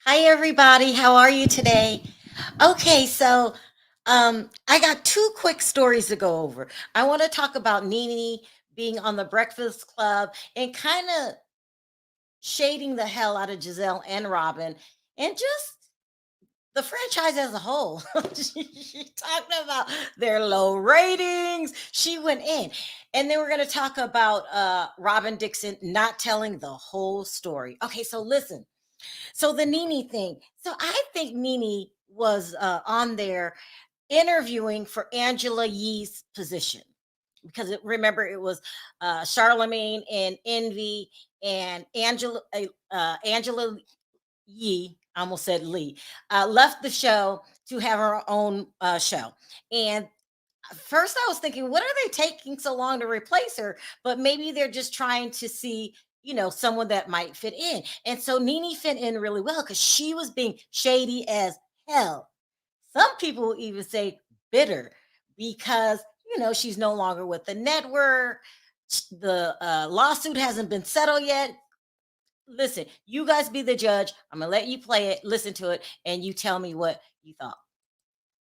Hi, everybody. How are you today? Okay, so I got two quick stories to go over. I want to talk about Nene being on the Breakfast Club and kind of shading the hell out of Giselle and Robin, and just the franchise as a whole. She talked about their low ratings. She went in. And then we're going to talk about Robin Dixon not telling the whole story. Okay, so listen. So the Nene thing. So I think Nene was on there interviewing for Angela Yee's position because remember it was Charlemagne and Envy and Angela Yee. I almost said Lee left the show to have her own show. And first I was thinking, what are they taking so long to replace her? But maybe they're just trying to see, someone that might fit in. And so Nene fit in really well because she was being shady as hell. Some people even say bitter because, she's no longer with the network. The lawsuit hasn't been settled yet. Listen, you guys be the judge. I'm going to let you play it, listen to it, and you tell me what you thought.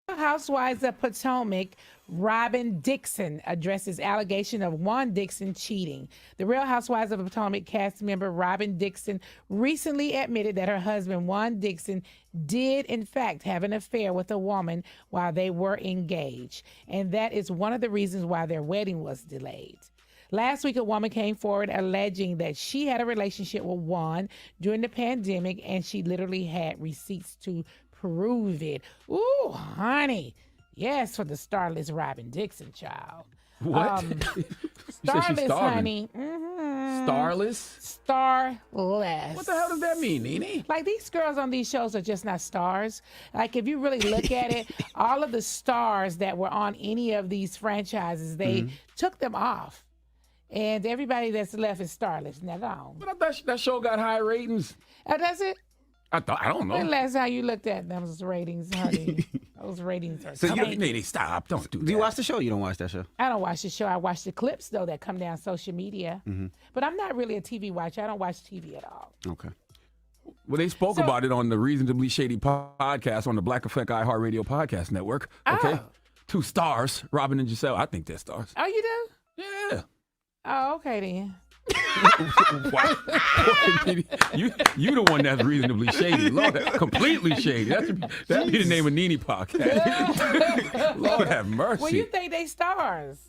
Housewives of Potomac, Robyn Dixon addresses allegation of Juan Dixon cheating. The Real Housewives of Potomac cast member Robyn Dixon recently admitted that her husband Juan Dixon did in fact have an affair with a woman while they were engaged, and that is one of the reasons why their wedding was delayed. Last week, a woman came forward alleging that she had a relationship with Juan during the pandemic, and she literally had receipts to prove it. Ooh, honey. Yes, for the starless Robyn Dixon, child. What? Starless, honey. Starless? Starless. What the hell does that mean, Nene? Like, these girls on these shows are just not stars. Like, if you really look at it, all of the stars that were on any of these franchises, they took them off. And everybody that's left is starless. Now, gone. But I thought that show got high ratings. Oh, that's it? I don't know. When last time you looked at those ratings, honey? Those ratings are Nene, stop. Don't do that. Do you watch the show? You don't watch that show? I don't watch the show. I watch the clips, though, that come down social media. But I'm not really a TV watcher. I don't watch TV at all. Okay. Well, they spoke about it on the Reasonably Shady podcast on the Black Effect iHeartRadio podcast network. Okay. Oh. 2 stars, Robin and Gizelle. I think they're stars. Oh, you do? Yeah. Oh, okay, then. Wow. you the one that's reasonably shady. Lord, completely shady. That'd be the name of Nene podcast. Lord have mercy. Well, you think they stars.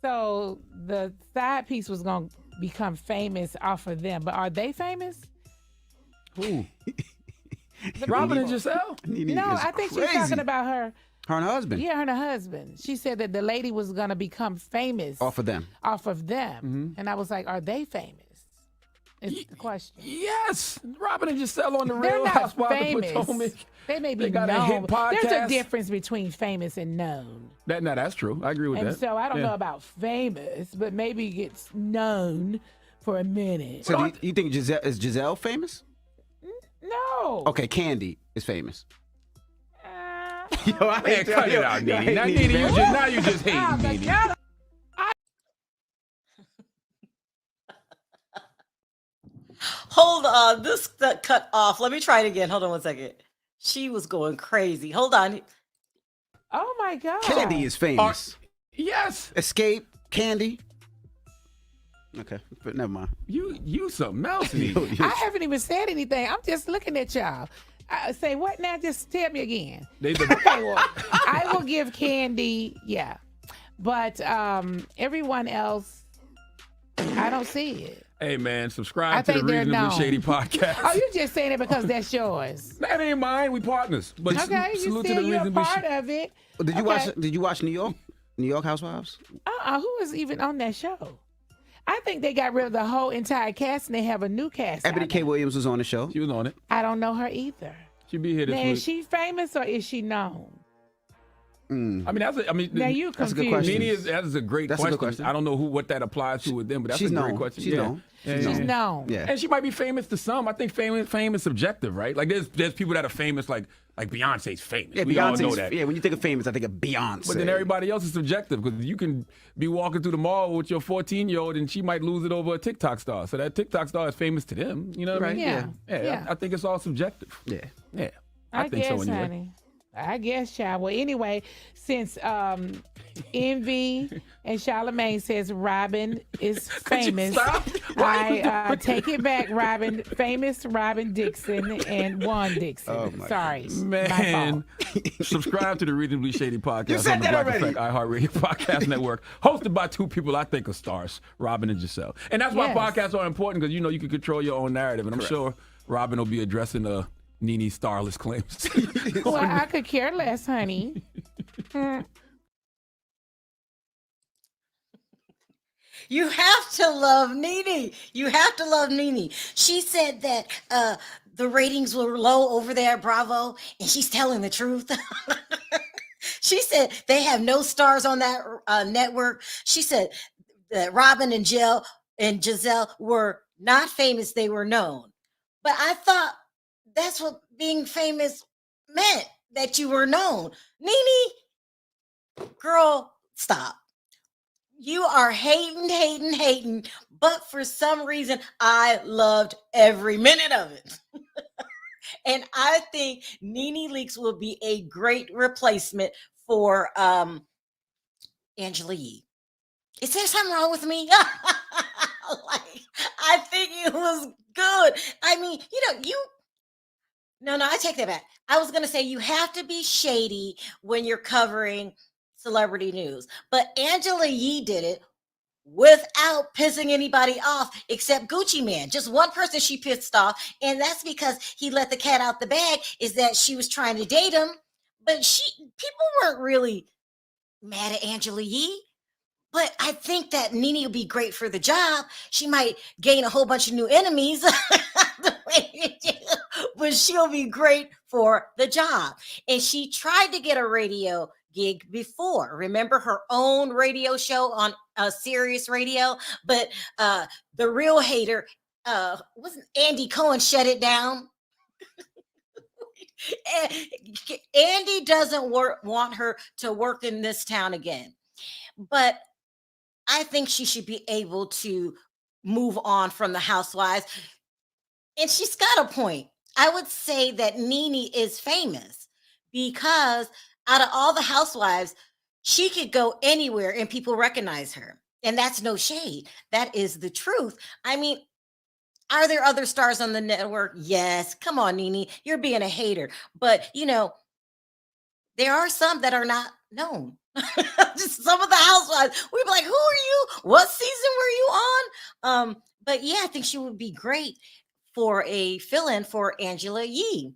So the side piece was going to become famous off of them. But are they famous? Who? Robin and Gizelle? No, I think she's talking about her. Her and her husband. Yeah, her and her husband. She said that the lady was going to become famous. Off of them. And I was like, are they famous? Is the question. Yes. Robin and Gizelle on the They're Real not Housewives famous. of Potomac. They may be They got known. a hit podcast. There's a difference between famous and known. That's true. I agree with And that. so I don't know about famous, but maybe it gets known for a minute. So do you think is Giselle famous? No. Okay, Candy is famous. Man, cut it out, Nene. Now, Nene, you just hate Nene. Hold on, this got cut off. Let me try it again. Hold on one second. She was going crazy. Hold on. Oh my God. Candy is famous. Yes. Escape, Candy. Okay, but never mind. You something else, Nene. I haven't even said anything. I'm just looking at y'all. Say what now? Just tell me again. Okay, well, I will give Candy, yeah. But everyone else, I don't see it. Hey, man, subscribe to the Reasonably Shady podcast. Oh, you just saying it because that's yours. That ain't mine. We partners. But Okay, you salute to still the you're Reasonably part of it. Did you watch New York? New York Housewives? Who was even on that show? I think they got rid of the whole entire cast and they have a new cast. Ebony K. Williams was on the show. She was on it. I don't know her either. She'll be here this Now, week. is she famous or is she known? I mean, Now you that's a good confused. question. Nene that is a great That's a question. good question. I don't know what that applies to with them, but that's She's a great known. question. She's known. She's known. Yeah. And she might be famous to some. I think fame is subjective, right? Like there's people that are famous, like Like Beyonce's famous. Yeah, We all know Beyonce's. that. Yeah, when you think of famous, I think of Beyonce. But then everybody else is subjective because you can be walking through the mall with your 14-year-old and she might lose it over a TikTok star. So that TikTok star is famous to them. You know what I Right, mean? yeah. Yeah. I think it's all subjective. Yeah. Yeah. I think guess, so anyway. honey. I guess, child. Well, anyway, since Envy and Charlamagne says Robyn is Could you famous, stop? Why I take it back. Famous Robyn Dixon and Juan Dixon. Oh, my Sorry, my Man, fault. subscribe to the Reasonably Shady podcast said on the that Black already. Effect iHeartRadio Podcast Network, hosted by two people I think are stars, Robyn and Gizelle. And that's why Yes. podcasts are important because you can control your own narrative. And I'm sure Robyn will be addressing Nene's starless claims. Well, I could care less, honey. You have to love Nene. You have to love Nene. She said that the ratings were low over there at Bravo, and she's telling the truth. She said they have no stars on that network. She said that Robyn and Gizelle were not famous; they were known. But I thought that's what being famous meant, that you were known. Nene, girl, stop. You are hating, but for some reason, I loved every minute of it. And I think Nene Leaks will be a great replacement for Angela Yee. Is there something wrong with me? Like, I think it was good. I mean, no, I take that back. I was going to say you have to be shady when you're covering celebrity news. But Angela Yee did it without pissing anybody off except Gucci Man. Just one person she pissed off, and that's because he let the cat out the bag, is that she was trying to date him. But people weren't really mad at Angela Yee. But I think that Nene will be great for the job. She might gain a whole bunch of new enemies, but she'll be great for the job. And she tried to get a radio gig before. Remember her own radio show on Sirius Radio? But the real hater, wasn't Andy Cohen, shut it down. Andy doesn't want her to work in this town again. But I think she should be able to move on from the Housewives. And she's got a point. I would say that Nene is famous because out of all the Housewives, she could go anywhere and people recognize her. And that's no shade. That is the truth. I mean, are there other stars on the network? Yes. Come on, Nene. You're being a hater. But, there are some that are not known. Just some of the Housewives, we'd be like, who are you? What season were you on? But yeah, I think she would be great for a fill-in for Angela Yee.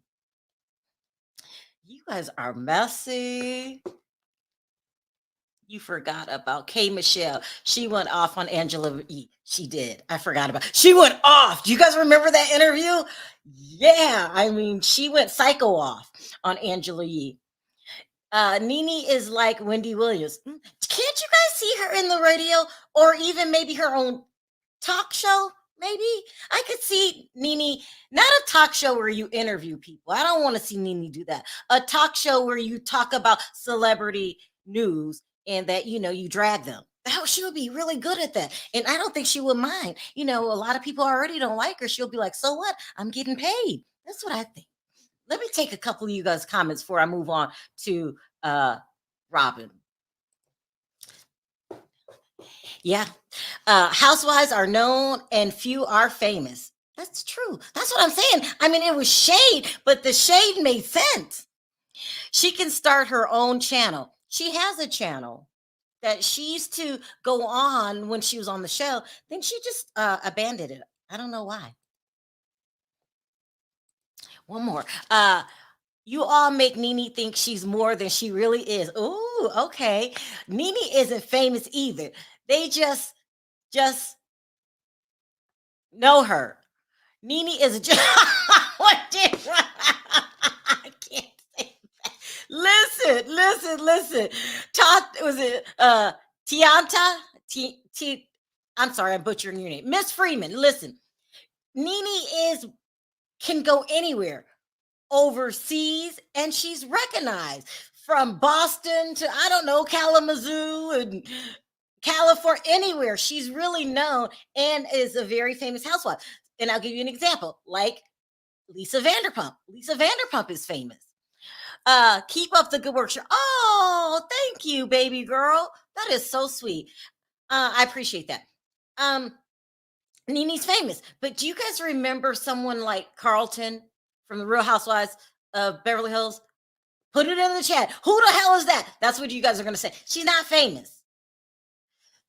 You guys are messy. You forgot about K. Michelle. She went off on Angela Yee. She did. I forgot about. She went off. Do you guys remember that interview? Yeah, I mean, she went psycho off on Angela Yee. Nene is like Wendy Williams. Can't you guys see her in the radio, or even maybe her own talk show? Maybe I could see Nene, not a talk show where you interview people. I don't want to see Nene do that. A talk show where you talk about celebrity news and that, you drag them. She would be really good at that. And I don't think she would mind. A lot of people already don't like her. She'll be like, so what? I'm getting paid. That's what I think. Let me take a couple of you guys' comments before I move on to Robyn. Yeah. Housewives are known and few are famous. That's true. That's what I'm saying. I mean, it was shade, but the shade made sense. She can start her own channel. She has a channel that she used to go on when she was on the show. Then she just abandoned it. I don't know why. One more. You all make Nene think she's more than she really is. Ooh, okay. Nene isn't famous either. They just know her. Nene is just what did I can't say that. Listen. Was it Tianta? I'm sorry, I'm butchering your name. Miss Freeman, listen. Nene can go anywhere. overseas, and she's recognized from Boston to, I don't know, Kalamazoo and California, anywhere. She's really known and is a very famous housewife. And I'll give you an example, like Lisa Vanderpump. Lisa Vanderpump is famous. Keep up the good work. Oh, thank you, baby girl. That is so sweet. I appreciate that. Nene's famous, but do you guys remember someone like Carlton from the Real Housewives of Beverly Hills? Put it in the chat. Who the hell is that? That's what you guys are going to say. She's not famous.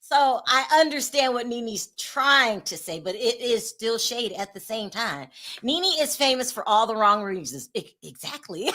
So I understand what Nene's trying to say, but it is still shade at the same time. Nene is famous for all the wrong reasons. Exactly.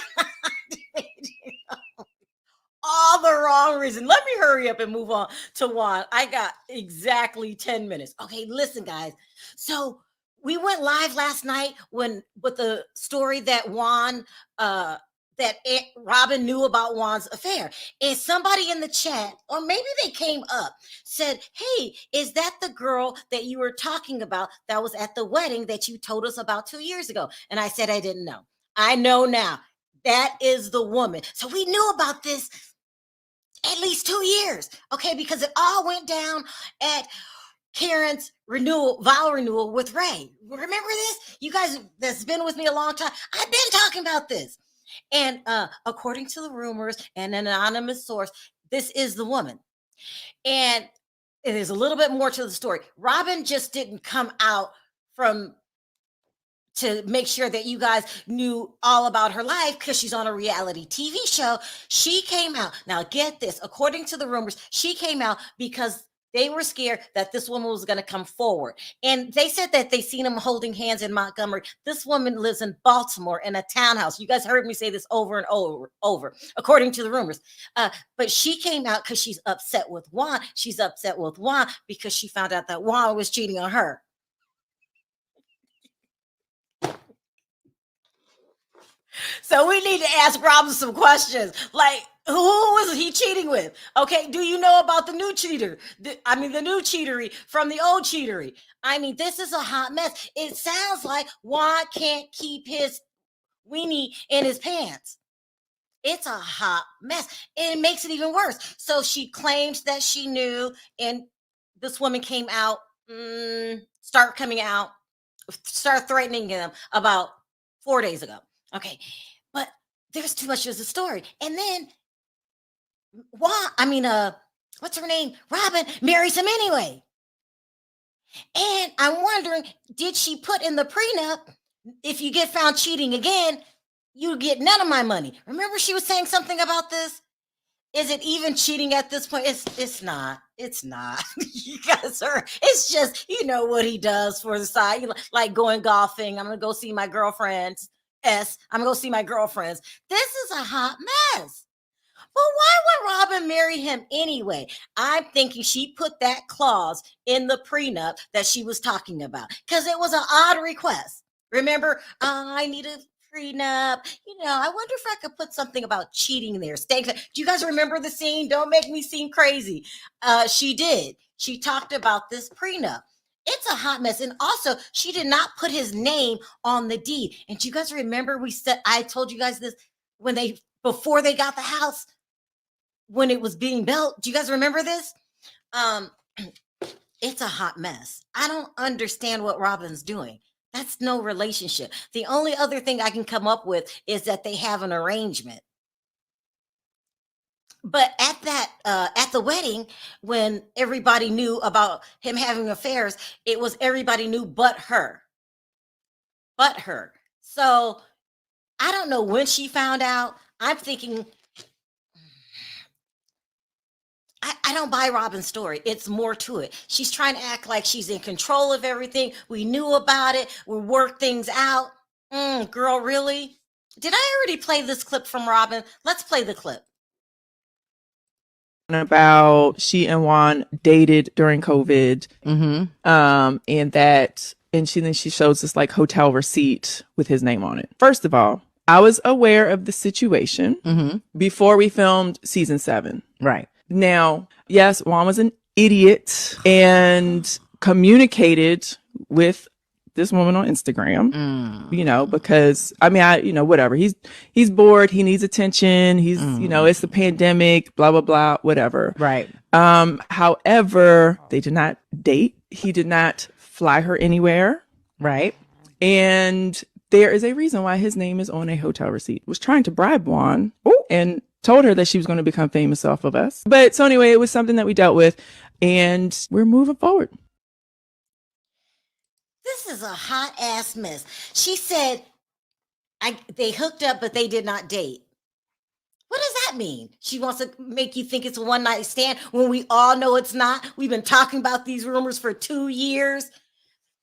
All the wrong reasons. Let me hurry up and move on to Juan. I got exactly 10 minutes. Okay, listen, guys. So we went live last night with the story that Juan, that Robyn knew about Juan's affair. And somebody in the chat, or maybe they came up, said, hey, is that the girl that you were talking about that was at the wedding that you told us about 2 years ago? And I said, I didn't know. I know now. That is the woman. So we knew about this at least 2 years, okay? Because it all went down at Karen's vow renewal with Ray. Remember this? You guys that's been with me a long time, I've been talking about this. And according to the rumors and an anonymous source, this is the woman. And it is a little bit more to the story. Robyn just didn't come out to make sure that you guys knew all about her life because she's on a reality TV show. She came out. Now, get this. According to the rumors, she came out because they were scared that this woman was going to come forward. And they said that they seen them holding hands in Montgomery. This woman lives in Baltimore in a townhouse. You guys heard me say this over and over, according to the rumors. But she came out because she's upset with Juan. She's upset with Juan because she found out that Juan was cheating on her. So we need to ask Robyn some questions. Like, who was he cheating with? Okay, do you know about the new cheater? The new cheatery from the old cheatery. I mean, this is a hot mess. It sounds like Juan can't keep his weenie in his pants. It's a hot mess. And it makes it even worse. So she claims that she knew, and this woman came out, start threatening him about 4 days ago. Okay, but there's too much of the story. And then what's her name? Robyn marries him anyway. And I'm wondering, did she put in the prenup, if you get found cheating again, you get none of my money? Remember she was saying something about this? Is it even cheating at this point? It's not. It's not. You guys are, it's just, you know what he does for the side. Like going golfing. I'm going to go see my girlfriends. I'm going to go see my girlfriends. This is a hot mess. But why would Robyn marry him anyway? I'm thinking she put that clause in the prenup that she was talking about because it was an odd request. Remember, I need a prenup. I wonder if I could put something about cheating there. Do you guys remember the scene? Don't make me seem crazy. She did. She talked about this prenup. It's a hot mess. And also, she did not put his name on the deed. And do you guys remember I told you guys this before they got the house, when it was being built? Do you guys remember this? It's a hot mess. I don't understand what Robyn's doing. That's no relationship. The only other thing I can come up with is that they have an arrangement. But at the wedding, when everybody knew about him having affairs, it was everybody knew but her. So I don't know when she found out. I'm thinking, I don't buy Robyn's story. It's more to it. She's trying to act like she's in control of everything. We knew about it. We worked things out. Girl, really? Did I already play this clip from Robyn? Let's play the clip. About she and Juan dated during COVID, and she shows this like hotel receipt with his name on it. First of all, I was aware of the situation before we filmed season 7. Right. Now, yes, Juan was an idiot and communicated with this woman on Instagram, you know, because I mean, you know, whatever. He's bored. He needs attention. He's, you know, it's the pandemic, blah, blah, blah, whatever. Right. However, they did not date. He did not fly her anywhere. Right. And there is a reason why his name is on a hotel receipt. Was trying to bribe Juan and told her that she was going to become famous off of us. But so anyway, it was something that we dealt with and we're moving forward. This is a hot ass mess. She said they hooked up, but they did not date. What does that mean? She wants to make you think it's a one night stand when we all know it's not. We've been talking about these rumors for 2 years.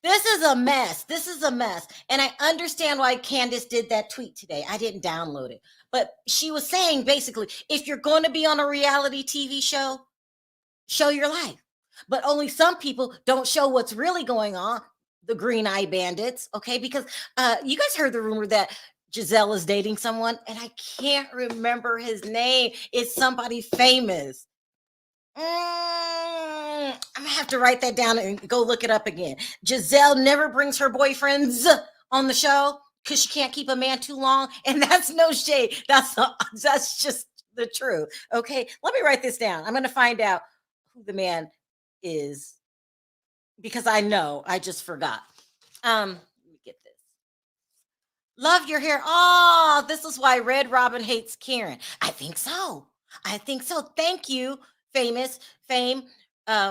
This is a mess. This is a mess. And I understand why Candace did that tweet today. I didn't download it. But she was saying basically, if you're going to be on a reality TV show, show your life. But only some people don't show what's really going on. The Green Eye Bandits, okay? Because you guys heard the rumor that Gizelle is dating someone, and I can't remember his name. It's somebody famous. I'm gonna have to write that down and go look it up again. Gizelle never brings her boyfriends on the show because she can't keep a man too long, and that's no shade. That's just the truth. Okay, let me write this down. I'm gonna find out who the man is because I know I just forgot. Let me get this. Love your hair. Oh, this is why Red Robin hates Karen. I think so. Thank you, Fame,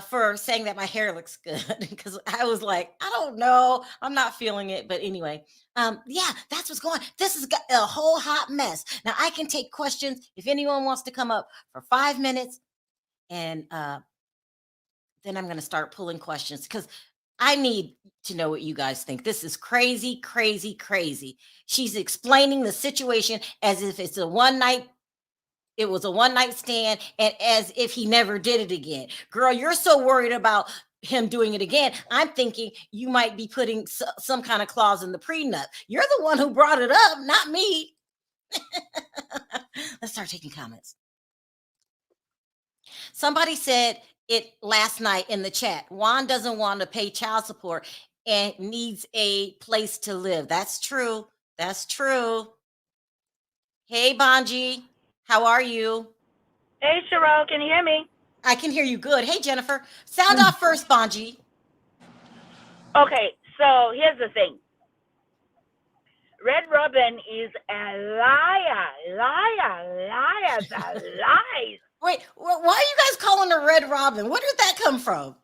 for saying that my hair looks good. Because I was like, I don't know. I'm not feeling it. But anyway, yeah, that's what's going on. This has got a whole hot mess. Now I can take questions if anyone wants to come up for 5 minutes. And then I'm going to start pulling questions because I need to know what you guys think. This is crazy, crazy, crazy. She's explaining the situation as if it was a one night stand and as if he never did it again. Girl, you're so worried about him doing it again. I'm thinking you might be putting some kind of clause in the prenup. You're the one who brought it up, not me. Let's start taking comments. Somebody said it last night in the chat. Juan doesn't want to pay child support and needs a place to live. That's true. That's true. Hey, Bonji, how are you? Hey, Sharrell, can you hear me? I can hear you good. Hey, Jennifer. Sound off first, Bonji. Okay, so here's the thing. Red Robyn is a liar. The lies. Wait, why are you guys calling her Red Robyn? Where did that come from?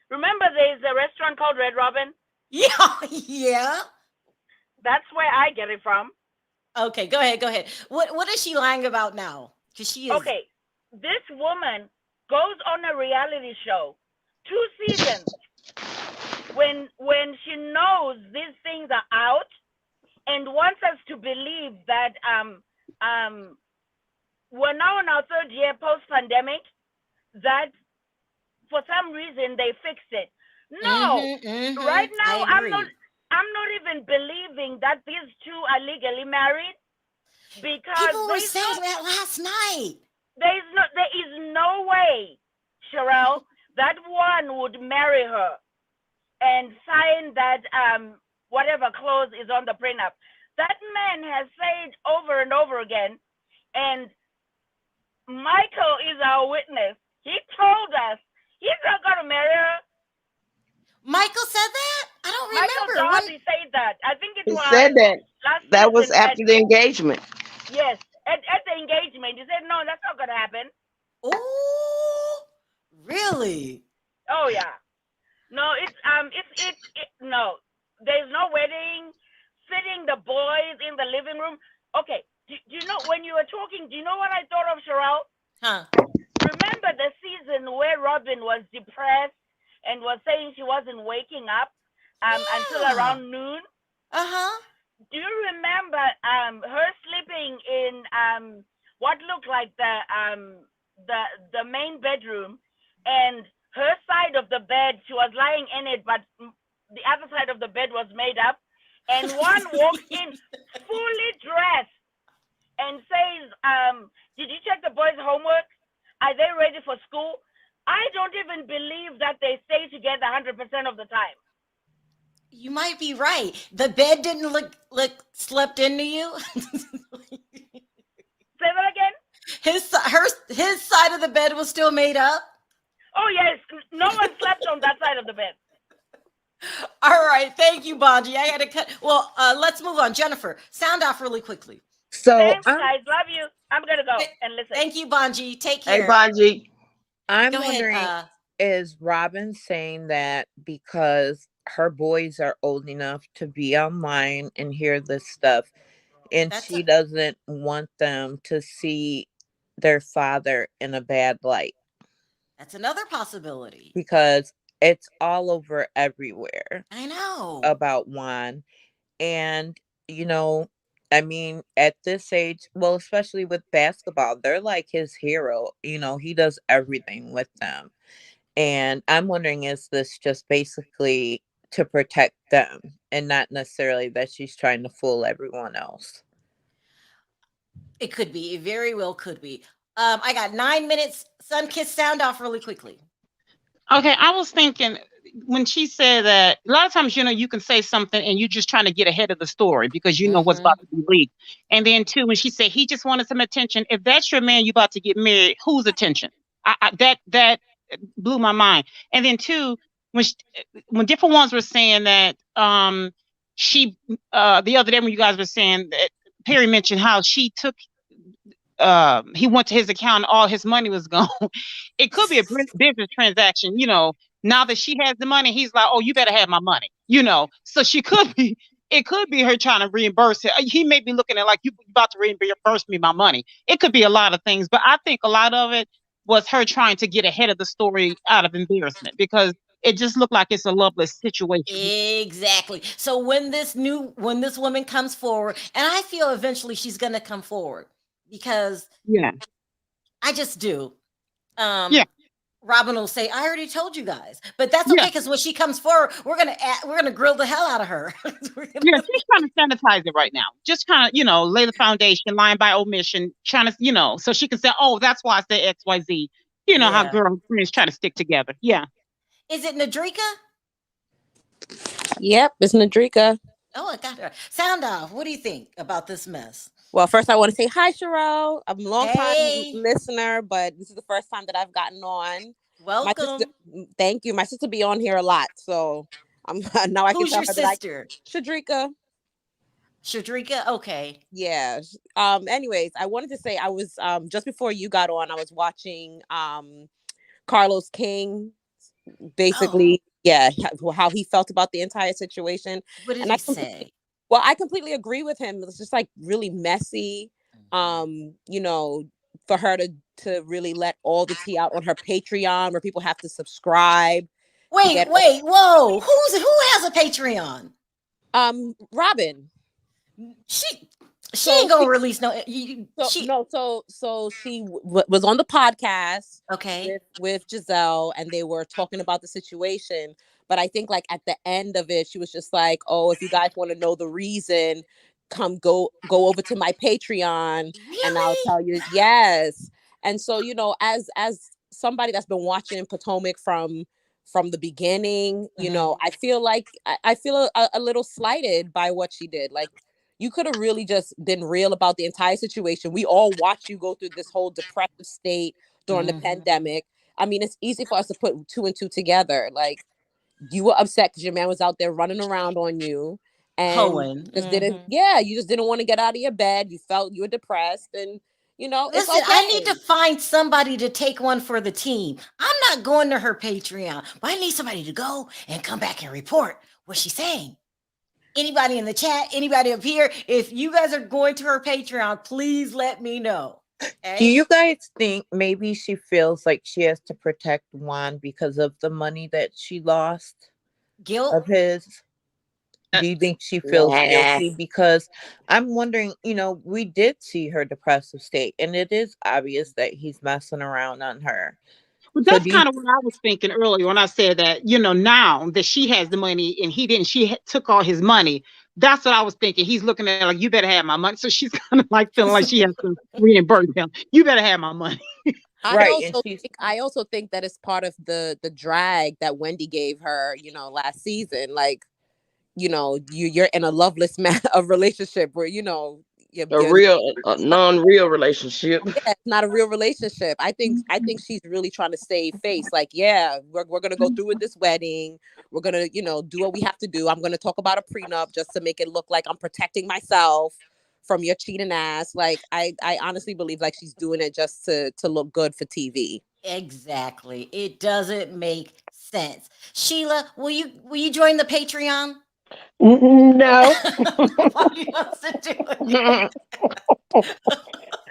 Remember there's a restaurant called Red Robyn? Yeah. That's where I get it from. Okay, go ahead. What is she lying about now? Because she is. Okay, this woman goes on a reality show, 2 seasons, when she knows these things are out and wants us to believe that we're now in our 3rd year post-pandemic, that for some reason they fixed it. No, right now I'm not even believing that these two are legally married because people were saying that last night. There is no way, Sharrell, that one would marry her and sign that whatever clause is on the prenup. That man has said over and over again, and Michael is our witness. He told us he's not going to marry her. Michael said that? I don't remember. Michael Darby said that. I think it was. He said that. That was after the engagement. Yes, at the engagement. He said, no, that's not going to happen. Oh, really? Oh, yeah. No, no. There's no wedding, sitting the boys in the living room. Okay, do you know, when you were talking, do you know what I thought of, Sharrell? Huh? Remember the season where Robyn was depressed and was saying she wasn't waking up until around noon? Uh-huh. Do you remember her sleeping in what looked like the main bedroom, and her side of the bed, she was lying in it, but the other side of the bed was made up, and one walks in fully dressed and says, did you check the boys' homework? Are they ready for school? I don't even believe that they stay together 100% of the time. You might be right. The bed didn't look slept into you. Say that again. His side of the bed was still made up. Oh yes, no one slept on that side of the bed. All right, thank you, Bonji. I had to cut. Well, let's move on. Jennifer, sound off really quickly. So Thanks, guys. Love you. I'm gonna go and listen. Thank you, Bonji. Take Hey, care. Bonji. I'm Go ahead. wondering, is Robin saying that because her boys are old enough to be online and hear this stuff, and she doesn't want them to see their father in a bad light? That's another possibility. Because it's all over everywhere. I know. About Juan. And, I mean, at this age, well, especially with basketball, they're like his hero. He does everything with them. And I'm wondering, is this just basically to protect them and not necessarily that she's trying to fool everyone else? It could be. It very well could be. I got 9 minutes. Sunkiss, sound off really quickly. Okay, I was thinking when she said that a lot of times, you can say something and you're just trying to get ahead of the story because you know what's about to be leaked. And then too, when she said he just wanted some attention, if that's your man, you about to get married, whose attention? That blew my mind. And then too, when different ones were saying that she the other day when you guys were saying that Perry mentioned how she took he went to his account and all his money was gone. It could be a business transaction, now that she has the money, he's like, oh, you better have my money, so it could be her trying to reimburse him. He may be looking at like, you about to reimburse me my money. It could be a lot of things, but I think a lot of it was her trying to get ahead of the story out of embarrassment because it just looked like it's a loveless situation. Exactly. So when this woman comes forward, and I feel eventually she's going to come forward because I just do. Robin will say, I already told you guys, but that's okay. Cause when she comes forward, we're going to grill the hell out of her. She's trying to sanitize it right now. Just kind of, lay the foundation, lying by omission, trying to, so she can say, oh, that's why I said XYZ. How girl friends try to stick together. Yeah. Is it Nadrika? Yep, it's Nadrika. Oh, I got her. Sound off. What do you think about this mess? Well, first I want to say hi, Sharrell. I'm a long-time listener, but this is the first time that I've gotten on. Welcome. Thank you. My sister be on here a lot, so I'm now I Who's can tell your her sister? Shadrika. Shadrika, okay. Yeah. Anyways, I wanted to say I was just before you got on, I was watching Carlos King, basically, how he felt about the entire situation. What did he say? Well, I completely agree with him. It's just like really messy. For her to really let all the tea out on her Patreon where people have to subscribe. Wait, whoa. Who has a Patreon? Robin. She ain't gonna release no. So she was on the podcast, with Gizelle, and they were talking about the situation. But I think like at the end of it, she was just like, "Oh, if you guys want to know the reason, go over to my Patreon, and I'll tell you." Yes, and so as somebody that's been watching Potomac from the beginning, I feel like I feel a little slighted by what she did. Like, you could have really just been real about the entire situation. We all watched you go through this whole depressive state during the pandemic. I mean, it's easy for us to put two and two together. Like, you were upset because your man was out there running around on you, and you just didn't want to get out of your bed. You felt you were depressed, and Listen, it's okay. I need to find somebody to take one for the team. I'm not going to her Patreon, but I need somebody to go and come back and report what she's saying. Anybody in the chat, anybody up here, if you guys are going to her Patreon, please let me know. Do you guys think maybe she feels like she has to protect Juan because of the money that she lost? Guilt of his? Do you think she feels guilty? Because I'm wondering, we did see her depressive state, and it is obvious that he's messing around on her. Well, that's kind of what I was thinking earlier when I said that, now that she has the money and he didn't, took all his money. That's what I was thinking. He's looking at her like, you better have my money. So she's kind of like feeling like she has to reimburse him. You better have my money. I also think that it's part of the drag that Wendy gave her, last season. Like, you're in a loveless a relationship where A non-real relationship. yeah, it's not a real relationship. I think she's really trying to save face. Like, yeah, we're gonna go through with this wedding. We're gonna, do what we have to do. I'm gonna talk about a prenup just to make it look like I'm protecting myself from your cheating ass. Like, I honestly believe like she's doing it just to look good for TV. Exactly. It doesn't make sense. Sheila, will you join the Patreon? No. Nobody wants to do it.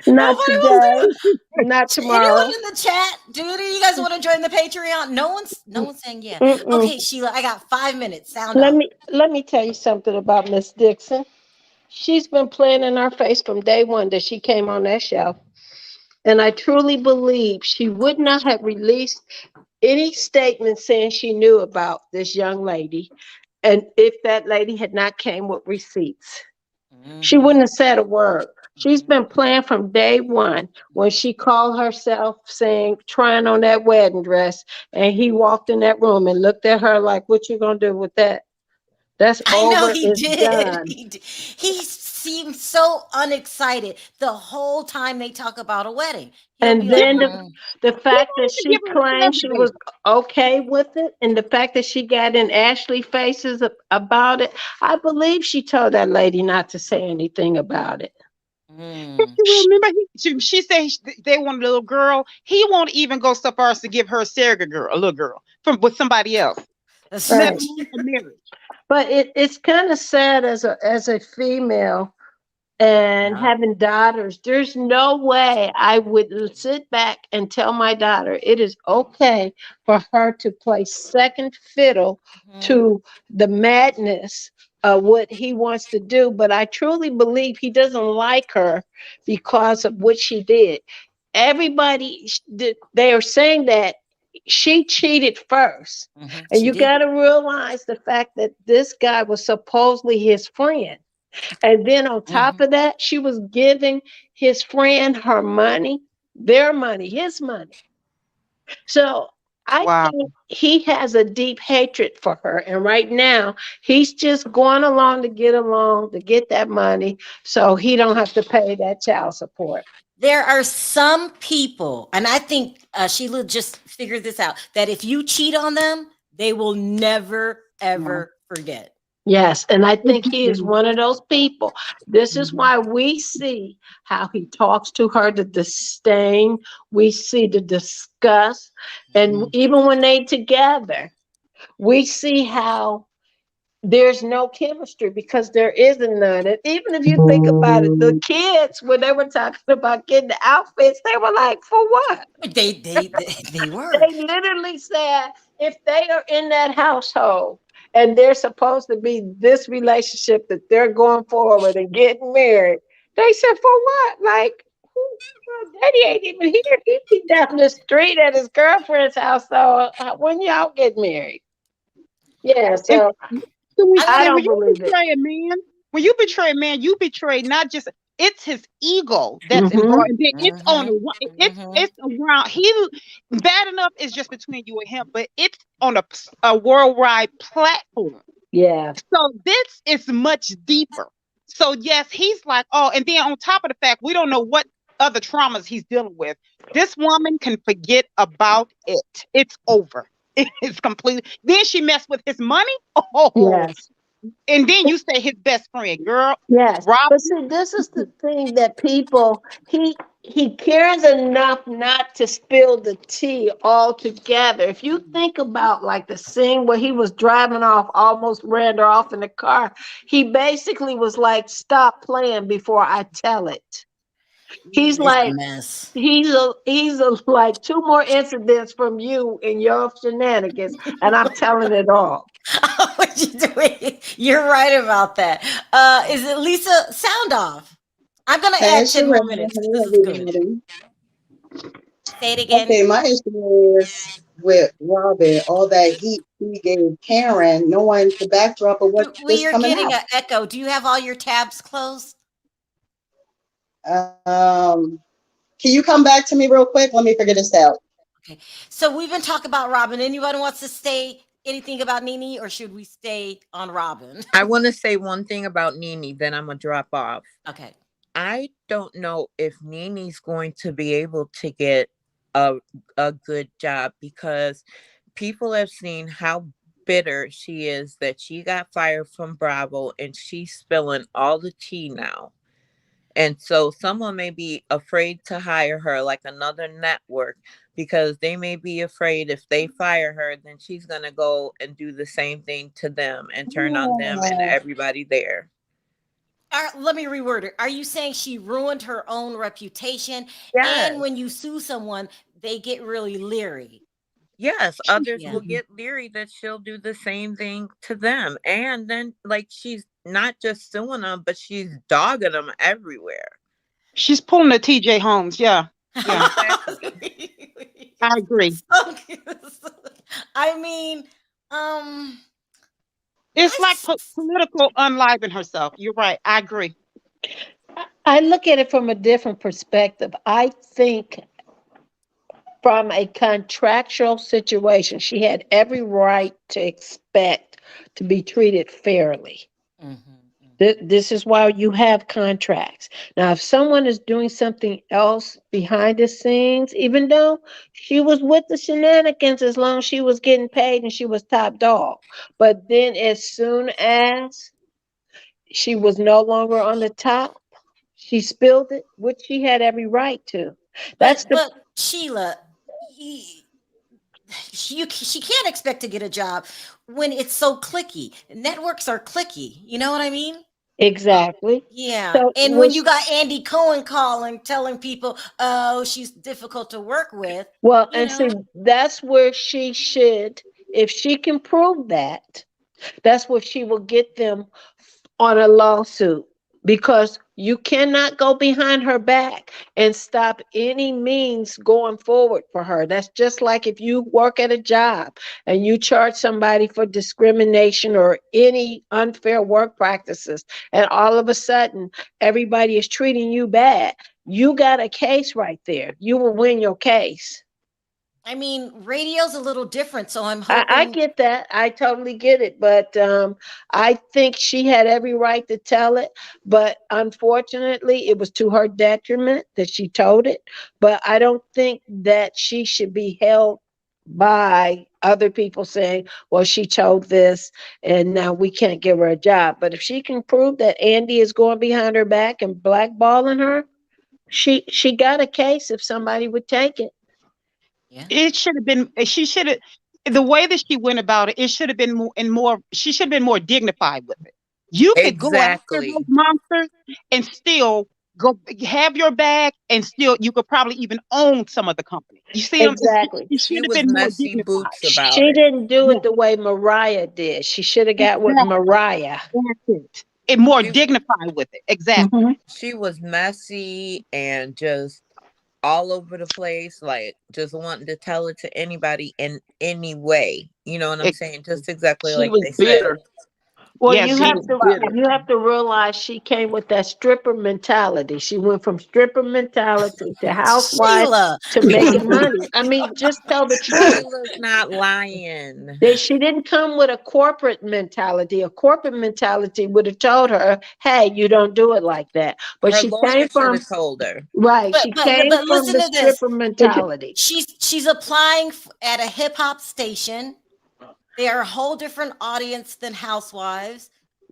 Not Nobody wants to today. do it. Not Anyone tomorrow. in the chat? Do you guys want to join the Patreon? No one's saying yeah. Mm-mm. Okay, Sheila, I got 5 minutes. Sound Let off. me tell you something about Miss Dixon. She's been playing in our face from day one that she came on that show. And I truly believe she would not have released any statement saying she knew about this young lady. And if that lady had not came with receipts, she wouldn't have said a word. She's been playing from day one when she called herself saying, trying on that wedding dress. And he walked in that room and looked at her like, what you going to do with that? That's I know over. he It's did. done. He seemed so unexcited the whole time they talk about a wedding. He'll And be like, then the fact that to she give her claimed she was everything. okay with it, and the fact that she got in Ashley faces about it, I believe she told that lady not to say anything about it. If you remember, she said they want a little girl. He won't even go so far as to give her a surrogate girl, a little girl, with somebody else. Let Right. alone for marriage. But it's kind of sad as a female and having daughters. There's no way I would sit back and tell my daughter it is okay for her to play second fiddle to the madness of what he wants to do. But I truly believe he doesn't like her because of what she did. Everybody, they are saying that she cheated first. And she you did. got to realize the fact that this guy was supposedly his friend. And then on top of that, she was giving his friend her money, their money, his money. So I think he has a deep hatred for her. And right now, he's just going along to get that money so he don't have to pay that child support. There are some people, and I think Sheila just figured this out, that if you cheat on them, they will never, ever forget. Yes, and I think he is one of those people. This is why we see how he talks to her, the disdain, we see the disgust, and even when they together, we see how there's no chemistry because there isn't none. And even if you think about it, the kids, when they were talking about getting the outfits, they were like, for what? They were. They literally said if they are in that household and they're supposed to be this relationship that they're going forward and getting married, they said for what? Like, daddy ain't even here. He be down the street at his girlfriend's house. So when y'all get married? Yeah, so I don't When you believe it. betray a man, you betray not just it's his ego that's Mhm. involved. And then it's on it's around. He bad enough is just between you and him, but it's on a worldwide platform. Yeah. So this is much deeper. So yes, he's like, oh, and then on top of the fact, we don't know what other traumas he's dealing with. This woman can forget about it. It's over. It's complete. Then she messed with his money. Oh, Yes. and then you say his best friend, girl. Yes. Rob. But see, this is the thing that people he cares enough not to spill the tea altogether. If you think about like the scene where he was driving off, almost ran her off in the car, he basically was like, stop playing before I tell it. He's It's like, a mess. he's a like two more incidents from you in your shenanigans, and I'm telling it all. What you doing? You're right about that. Is it Lisa? Sound off. I'm gonna Hey, add 10 more Sharrell. minutes. Hey, This is good. everybody. Say it again. Okay, my issue is with Robin. All that heat he gave Karen, knowing the backdrop of what We is are coming getting out. an echo. Do you have all your tabs closed? Can you come back to me real quick? Let me figure this out. Okay. So we've been talking about Robin. Anybody wants to stay anything about Nene, or should we stay on Robyn? I want to say one thing about Nene, then I'm gonna drop off. Okay. I don't know if Nene's going to be able to get a good job, because people have seen how bitter she is that she got fired from Bravo, and she's spilling all the tea now. And so someone may be afraid to hire her, like another network, because they may be afraid if they fire her, then she's going to go and do the same thing to them and turn on them and everybody there. Let me reword it. Are you saying she ruined her own reputation? Yes. And when you sue someone, they get really leery. Yes, others will get leery that she'll do the same thing to them. And then, like, she's not just suing them, but she's dogging them everywhere. She's pulling a TJ Holmes. Yeah. Exactly. I agree. I mean, it's like political unliving herself. You're right. I agree. I look at it from a different perspective. I think from a contractual situation, she had every right to expect to be treated fairly. This is why you have contracts. Now, if someone is doing something else behind the scenes, even though she was with the shenanigans, as long as she was getting paid and she was top dog, but then as soon as she was no longer on the top, she spilled it, which she had every right to. But Sheila, she can't expect to get a job when it's so cliquey. Networks are cliquey. You know what I mean? Exactly. Yeah. So and when you got Andy Cohen calling, telling people, oh, she's difficult to work with. Well, and see, that's where she should, if she can prove that, that's what she will get them on a lawsuit, because you cannot go behind her back and stop any means going forward for her. That's just like if you work at a job and you charge somebody for discrimination or any unfair work practices, and all of a sudden everybody is treating you bad. You got a case right there. You will win your case. I mean, radio's a little different, so I'm hoping. I get that. I totally get it. But I think she had every right to tell it. But unfortunately, it was to her detriment that she told it. But I don't think that she should be held by other people saying, well, she told this and now we can't give her a job. But if she can prove that Andy is going behind her back and blackballing her, she got a case if somebody would take it. Yeah. It should have been, she should have, the way that she went about it, it should have been more, she should have been more dignified with it. You could go after those monsters and still go have your bag, and still you could probably even own some of the company. You see, exactly. She was messy boots about she didn't do it the way Mariah did. She should have got with Mariah. And more dignified with it. Exactly. She was messy and just all over the place, like just wanting to tell it to anybody in any way. You know what I'm saying? Just exactly like they said. Well, you have to realize she came with that stripper mentality. She went from stripper mentality to housewife to making money. I mean, just tell the truth. Sheila's not lying. She didn't come with a corporate mentality. A corporate mentality would have told her, "Hey, you don't do it like that." But her she lawyer came from told her. right. She came from the stripper mentality. She's applying at a hip hop station. They are a whole different audience than housewives.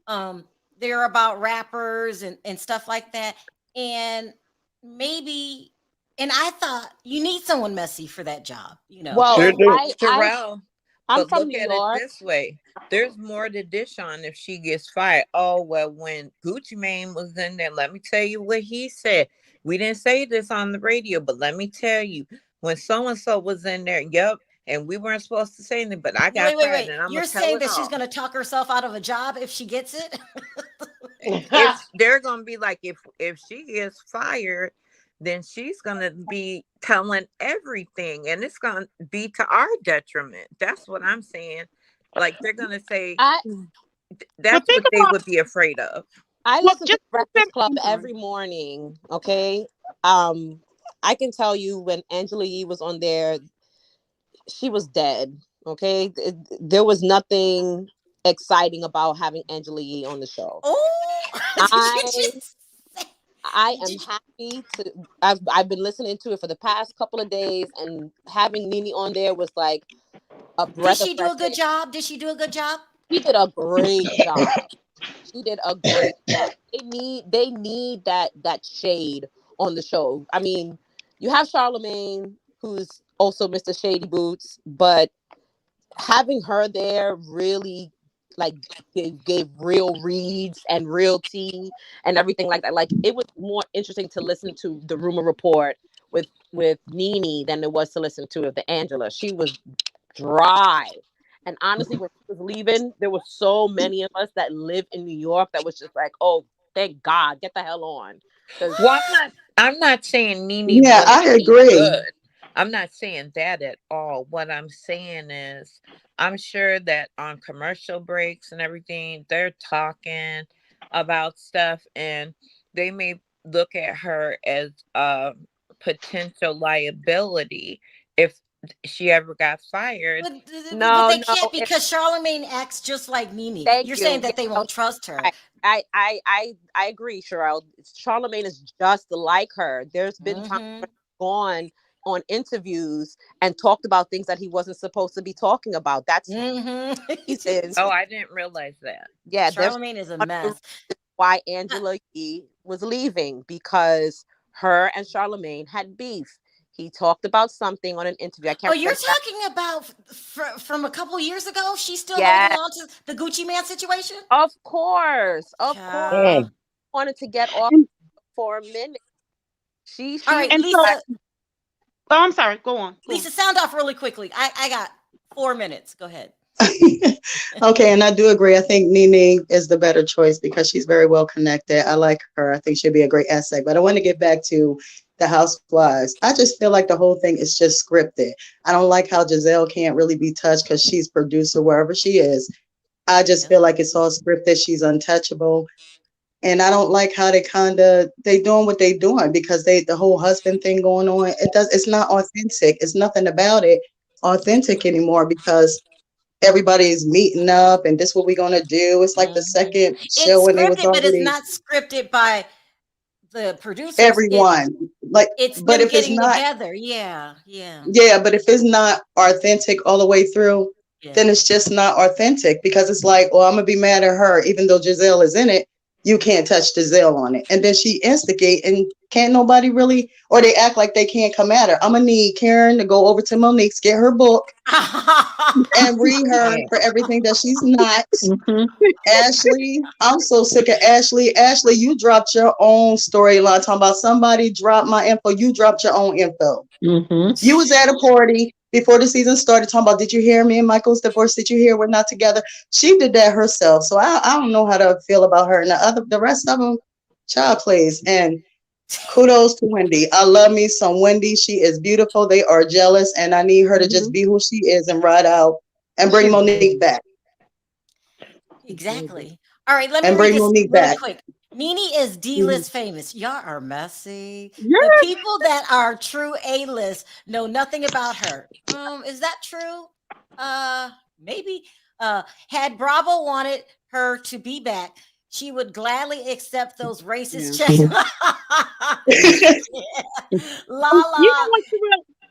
They're about rappers and stuff like that. And maybe, and I thought you need someone messy for that job, you know. Well, Sharrell, I'm but from look New at York. it this way. There's more to dish on if she gets fired. Oh, well, when Gucci Mane was in there, let me tell you what he said. We didn't say this on the radio, but let me tell you, when so-and-so was in there, yep, and we weren't supposed to say anything, but I got fired, and I'm You're saying that she's going to talk herself out of a job if she gets it? If they're going to be like, if she gets fired, then she's going to be telling everything, and it's going to be to our detriment. That's what I'm saying. Like, they're going to say, that's what they would be afraid of. I listen to Breakfast Club every morning, okay? I can tell you when Angela Yee was on there, she was dead. Okay, there was nothing exciting about having Angela Yee on the show. Oh, I am happy to. I've been listening to it for the past couple of days, and having Nene on there was like a Did breath of she do fresh a good air. job? Did she do a good job? She did a great job. She did a great job. They need that shade on the show. I mean, you have Charlemagne, who's also Mr. Shady Boots, but having her there really like gave real reads and real tea and everything like that. Like, it was more interesting to listen to the rumor report with Nene than it was to listen to the Angela. She was dry. And honestly, when she was leaving, there were so many of us that live in New York that was just like, oh, thank God, get the hell on. Well, I'm not saying Nene Yeah, wouldn't I be agree. good. I'm not saying that at all. What I'm saying is, I'm sure that on commercial breaks and everything, they're talking about stuff, and they may look at her as a potential liability if she ever got fired. But they can't, because Charlemagne acts just like Nene. Thank You're you. saying that they won't trust her. I agree, Sharrell. Charlemagne is just like her. There's been times when he's gone on interviews and talked about things that he wasn't supposed to be talking about. That's Oh, I didn't realize that. Yeah, Charlemagne is a mess. Why Angela Yee was leaving, because her and Charlemagne had beef. He talked about something on an interview. I can't. Oh, you're talking about from a couple years ago? She's still Yes. holding on to the Gucci Man situation? Of course. Yeah. Wanted to get off for a minute. She All right, and Lisa. Oh, I'm sorry. Go on. Lisa, sound off really quickly. I got 4 minutes. Go ahead. Okay, and I do agree. I think Nene is the better choice because she's very well connected. I like her. I think she'd be a great asset. But I want to get back to the Housewives. I just feel like the whole thing is just scripted. I don't like how Gizelle can't really be touched because she's producer wherever she is. I just feel like it's all scripted. She's untouchable. And I don't like how they doing what they doing, because the whole husband thing going on. It's not authentic. It's nothing about it authentic anymore, because everybody's meeting up and this what we're gonna do. It's like the second show, It's and they was scripted, but it's already not scripted by the producers. everyone. It's but them if it's getting not, together. Yeah. but if it's not authentic all the way through, then it's just not authentic, because it's like, well, I'm gonna be mad at her, even though Gizelle is in it. You can't touch Gizelle on it, and then she instigate, and can't nobody really, or they act like they can't come at her. I'm gonna need Karen to go over to Monique's, get her book, and read her for everything that she's not. Ashley, I'm so sick of Ashley. Ashley, you dropped your own storyline talking about somebody dropped my info. You dropped your own info. You was at a party before the season started talking about, did you hear me and Michael's divorce? Did you hear we're not together? She did that herself. So I don't know how to feel about her. And the rest of them, child plays. And kudos to Wendy. I love me some Wendy. She is beautiful. They are jealous, and I need her to just be who she is and ride out and bring Monique back. Exactly. All right, let me And read bring this Monique really back. quick. Nene is D-list famous. Y'all are messy. The people that are true A-list know nothing about her. Is that true? Maybe. Had Bravo wanted her to be back, she would gladly accept those racist checks. Lala.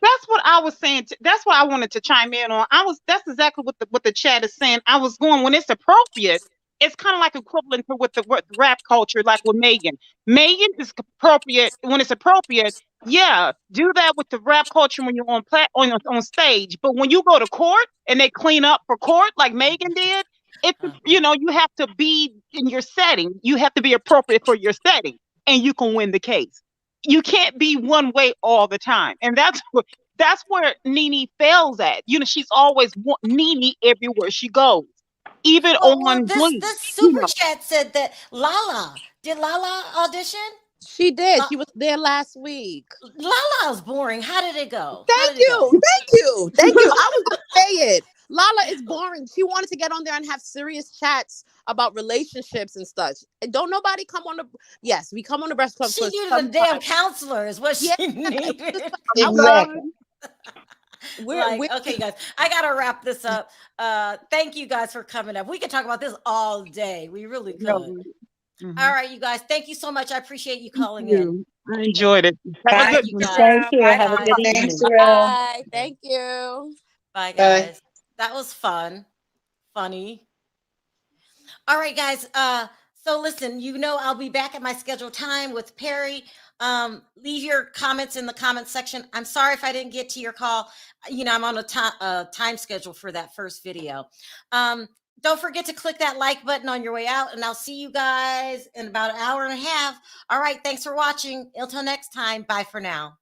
That's what I was saying. That's what I wanted to chime in on. That's exactly what the chat is saying. I was going, when it's appropriate, it's kind of like equivalent to with the rap culture, like with Megan. Megan is appropriate when it's appropriate. Yeah, do that with the rap culture when you're on stage. But when you go to court and they clean up for court, like Megan did, you have to be in your setting. You have to be appropriate for your setting, and you can win the case. You can't be one way all the time, and that's where Nene fails at. She's always Nene everywhere she goes, even on this super chat said that did Lala audition? She did. She was there last week. Lala's boring. How did it go? Thank you. I was gonna say it. Lala is boring. She wanted to get on there and have serious chats about relationships and stuff. And don't nobody come on the. Yes, we come on the Breast Club. She needed a damn counselor, is what she needed. Exactly. Okay, guys, I gotta wrap this up. Thank you guys for coming up. We could talk about this all day. We really could. All right, you guys. Thank you so much. I appreciate you calling in. I enjoyed it. Have a Thank good you, one. guys. Thank you. Bye, Have a guys. good evening. Thanks, Sharrell. Bye. Thank you. Bye, guys. That was fun. Funny. All right, guys. So listen, I'll be back at my scheduled time with Perry. Leave your comments in the comment section. I'm sorry if I didn't get to your call. I'm on a time schedule for that first video. Don't forget to click that like button on your way out, and I'll see you guys in about an hour and a half. All right, thanks for watching. Until next time, bye for now.